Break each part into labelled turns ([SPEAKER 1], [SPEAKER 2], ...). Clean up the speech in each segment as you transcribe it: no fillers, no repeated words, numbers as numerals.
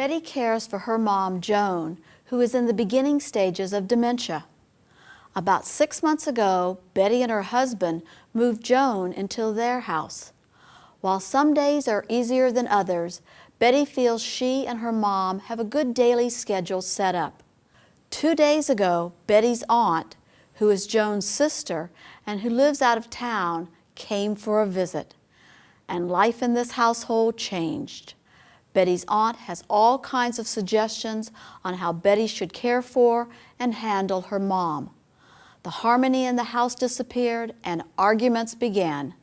[SPEAKER 1] Betty cares for her mom, Joan, who is in the beginning stages of dementia. About 6 months ago, Betty and her husband moved Joan into their house. While some days are easier than others, Betty feels she and her mom have a good daily schedule set up. 2 days ago, Betty's aunt, who is Joan's sister and who lives out of town, came for a visit. And life in this household changed. Betty's aunt has all kinds of suggestions on how Betty should care for and handle her mom. The harmony in the house disappeared and arguments began.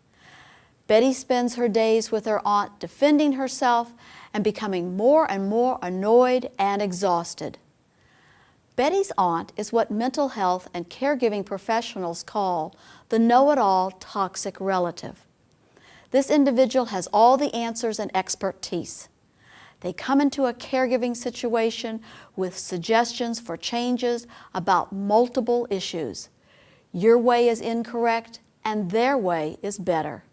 [SPEAKER 1] Betty spends her days with her aunt defending herself and becoming more and more annoyed and exhausted. Betty's aunt is what mental health and caregiving professionals call the know-it-all toxic relative. This individual has all the answers and expertise. They come into a caregiving situation with suggestions for changes about multiple issues. Your way is incorrect and their way is better.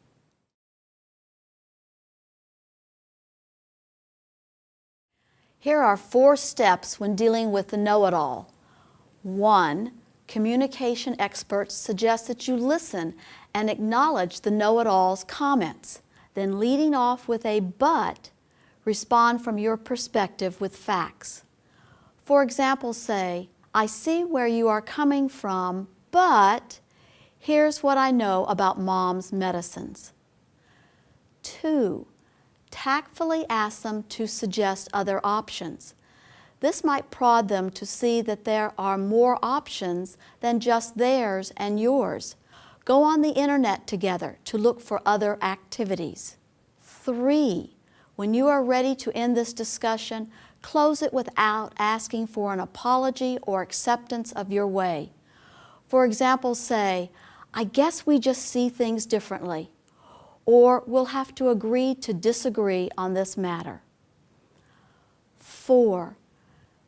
[SPEAKER 1] Here are 4 steps when dealing with the know-it-all. 1. Communication experts suggest that you listen and acknowledge the know-it-all's comments. Then, leading off with a "but," respond from your perspective with facts. For example, say, "I see where you are coming from, but here's what I know about Mom's medicines." 2. Tactfully ask them to suggest other options. This might prod them to see that there are more options than just theirs and yours. Go on the internet together to look for other activities. 3. When you are ready to end this discussion, close it without asking for an apology or acceptance of your way. For example, say, "I guess we just see things differently," or "we'll have to agree to disagree on this matter." 4.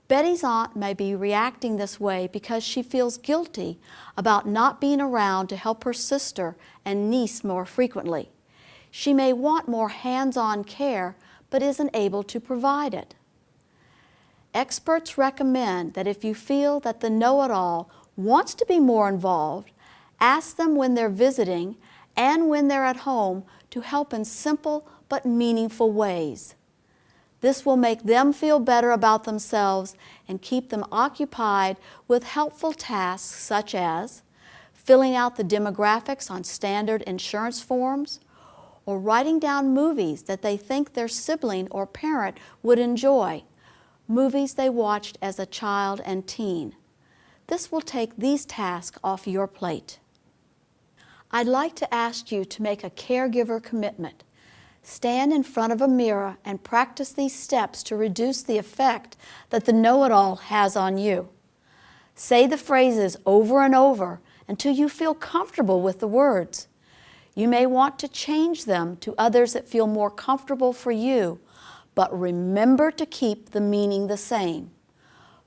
[SPEAKER 1] Betty's aunt may be reacting this way because she feels guilty about not being around to help her sister and niece more frequently. She may want more hands-on care but isn't able to provide it. Experts recommend that if you feel that the know-it-all wants to be more involved, ask them when they're visiting and when they're at home to help in simple but meaningful ways. This will make them feel better about themselves and keep them occupied with helpful tasks such as filling out the demographics on standard insurance forms or writing down movies that they think their sibling or parent would enjoy, movies they watched as a child and teen. This will take these tasks off your plate. I'd like to ask you to make a caregiver commitment. Stand in front of a mirror and practice these steps to reduce the effect that the know-it-all has on you. Say the phrases over and over until you feel comfortable with the words. You may want to change them to others that feel more comfortable for you, but remember to keep the meaning the same.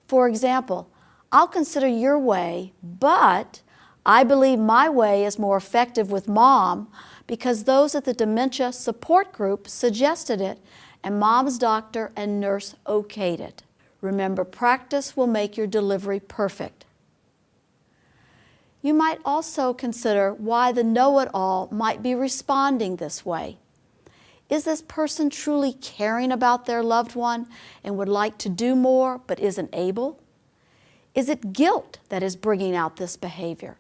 [SPEAKER 1] For example, "I'll consider your way, but I believe my way is more effective with Mom because those at the dementia support group suggested it and Mom's doctor and nurse okayed it." Remember, practice will make your delivery perfect. You might also consider why the know-it-all might be responding this way. Is this person truly caring about their loved one and would like to do more but isn't able? Is it guilt that is bringing out this behavior?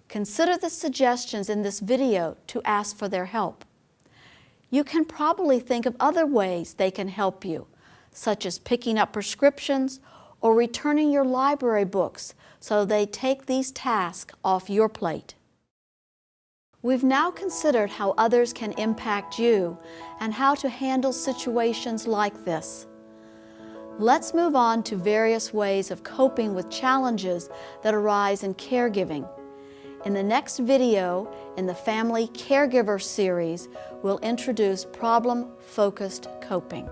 [SPEAKER 1] Consider the suggestions in this video to ask for their help. You can probably think of other ways they can help you, such as picking up prescriptions or returning your library books so they take these tasks off your plate. We've now considered how others can impact you and how to handle situations like this. Let's move on to various ways of coping with challenges that arise in caregiving. In the next video in the Family Caregiver series, we'll introduce problem-focused coping.